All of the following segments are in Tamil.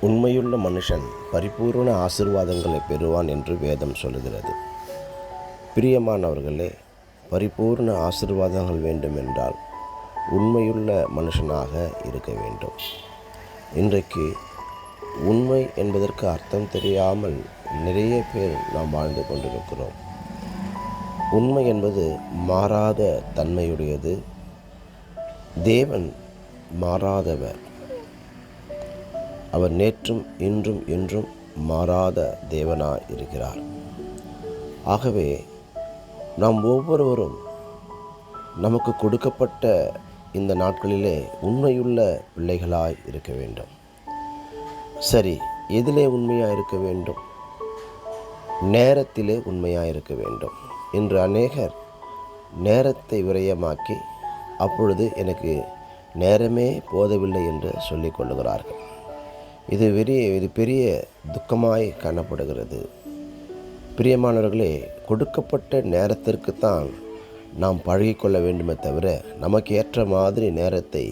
உண்மையுள்ள மனுஷன் பரிபூர்ண ஆசீர்வாதங்களை பெறுவான் என்று வேதம் சொல்கிறது. பிரியமானவர்களே, பரிபூர்ண ஆசீர்வாதங்கள் வேண்டுமென்றால் உண்மையுள்ள மனுஷனாக இருக்க வேண்டும். இன்றைக்கு உண்மை என்பதற்கு அர்த்தம் தெரியாமல் நிறைய பேர் நாம் வாழ்ந்து கொண்டிருக்கிறோம். உண்மை என்பது மாறாத தன்மையுடையது. தேவன் மாறாதவர். அவர் நேற்றும் இன்றும் என்றும் மாறாத தேவனாய் இருக்கிறார். ஆகவே நாம் ஒவ்வொருவரும் நமக்கு கொடுக்கப்பட்ட இந்த நாட்களிலே உண்மையுள்ள பிள்ளைகளாய் இருக்க வேண்டும். சரி, எதிலே உண்மையாக இருக்க வேண்டும்? நேரத்திலே உண்மையாக இருக்க வேண்டும். இன்று அநேகர் நேரத்தை விரயமாக்கி அப்பொழுது எனக்கு நேரமே போதவில்லை என்று சொல்லிக் கொள்ளுகிறார்கள். இது பெரிய துக்கமாய் காணப்படுகிறது. பிரியமானவர்களே, கொடுக்கப்பட்ட நேரத்திற்குத்தான் நாம் பழகிக்கொள்ள வேண்டுமே தவிர நமக்கு ஏற்ற மாதிரி நேரத்தை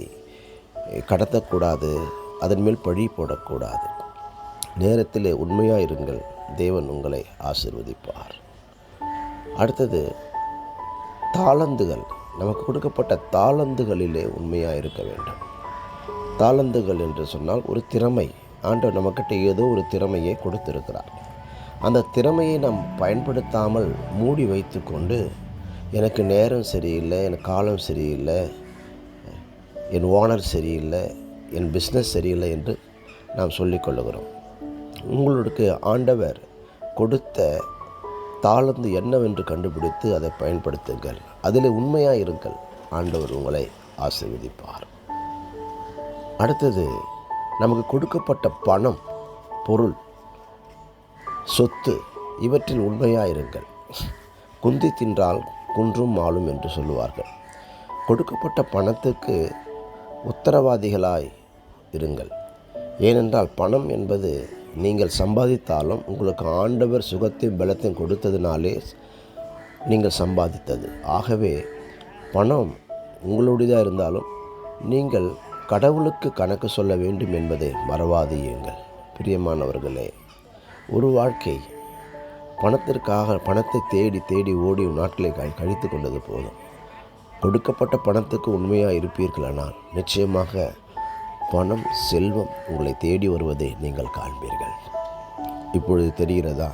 கடத்தக்கூடாது, அதன் மேல் பழி போடக்கூடாது. நேரத்திலே உண்மையாக இருங்கள், தேவன் உங்களை ஆசீர்வதிப்பார். அடுத்தது தாளந்துகள். நமக்கு கொடுக்கப்பட்ட தாளந்துகளிலே உண்மையாக இருக்க வேண்டும். தாளந்துகள் என்று சொன்னால் ஒரு திறமை. ஆண்டவர் நம்மக்கிட்ட ஏதோ ஒரு திறமையை கொடுத்திருக்கிறார். அந்த திறமையை நாம் பயன்படுத்தாமல் மூடி வைத்து கொண்டு எனக்கு நேரம் சரியில்லை, எனக்கு காலம் சரியில்லை, என் ஓனர் சரியில்லை, என் பிஸ்னஸ் சரியில்லை என்று நாம் சொல்லிக்கொள்ளுகிறோம். உங்களுக்கு ஆண்டவர் கொடுத்த தாளந்து என்னவென்று கண்டுபிடித்து அதை பயன்படுத்துங்கள். அதில் உண்மையாக இருங்கள். ஆண்டவர் உங்களை ஆசீர்வதிப்பார். அடுத்தது, நமக்கு கொடுக்கப்பட்ட பணம், பொருள், சொத்து, இவற்றில் உண்மையாக இருங்கள். குந்தி தின்றால் குன்றும் மாளும் என்று சொல்லுவார்கள். கொடுக்கப்பட்ட பணத்துக்கு உத்தரவாதிகளாய் இருங்கள். ஏனென்றால் பணம் என்பது நீங்கள் சம்பாதித்தாலும் உங்களுக்கு ஆண்டவர் சுகத்தையும் பலத்தையும் கொடுத்ததினாலே நீங்கள் சம்பாதித்தது. ஆகவே பணம் உங்களுடையதாக இருந்தாலும் நீங்கள் கடவுளுக்கு கணக்கு சொல்ல வேண்டும் என்பதை மறவாதியுங்கள். பிரியமானவர்களே, ஒரு வாழ்க்கை பணத்தை தேடி தேடி ஓடி நாட்களை கழித்து கொண்டது போதும். கொடுக்கப்பட்ட பணத்துக்கு உண்மையாக இருப்பீர்களானால் நிச்சயமாக பணம், செல்வம் உங்களை தேடி வருவதை நீங்கள் காண்பீர்கள். இப்பொழுது தெரிகிறதா?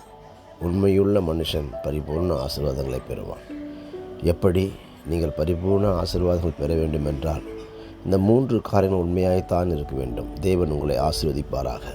உண்மையுள்ள மனுஷன் பரிபூர்ண ஆசீர்வாதங்களை பெறுவான். எப்படி நீங்கள் பரிபூர்ண ஆசீர்வாதங்கள் பெற வேண்டும் என்றால் இந்த 3 காரியங்கள் உண்மையாகத்தான் இருக்க வேண்டும். தேவன் உங்களை ஆசீர்வதிப்பாராக.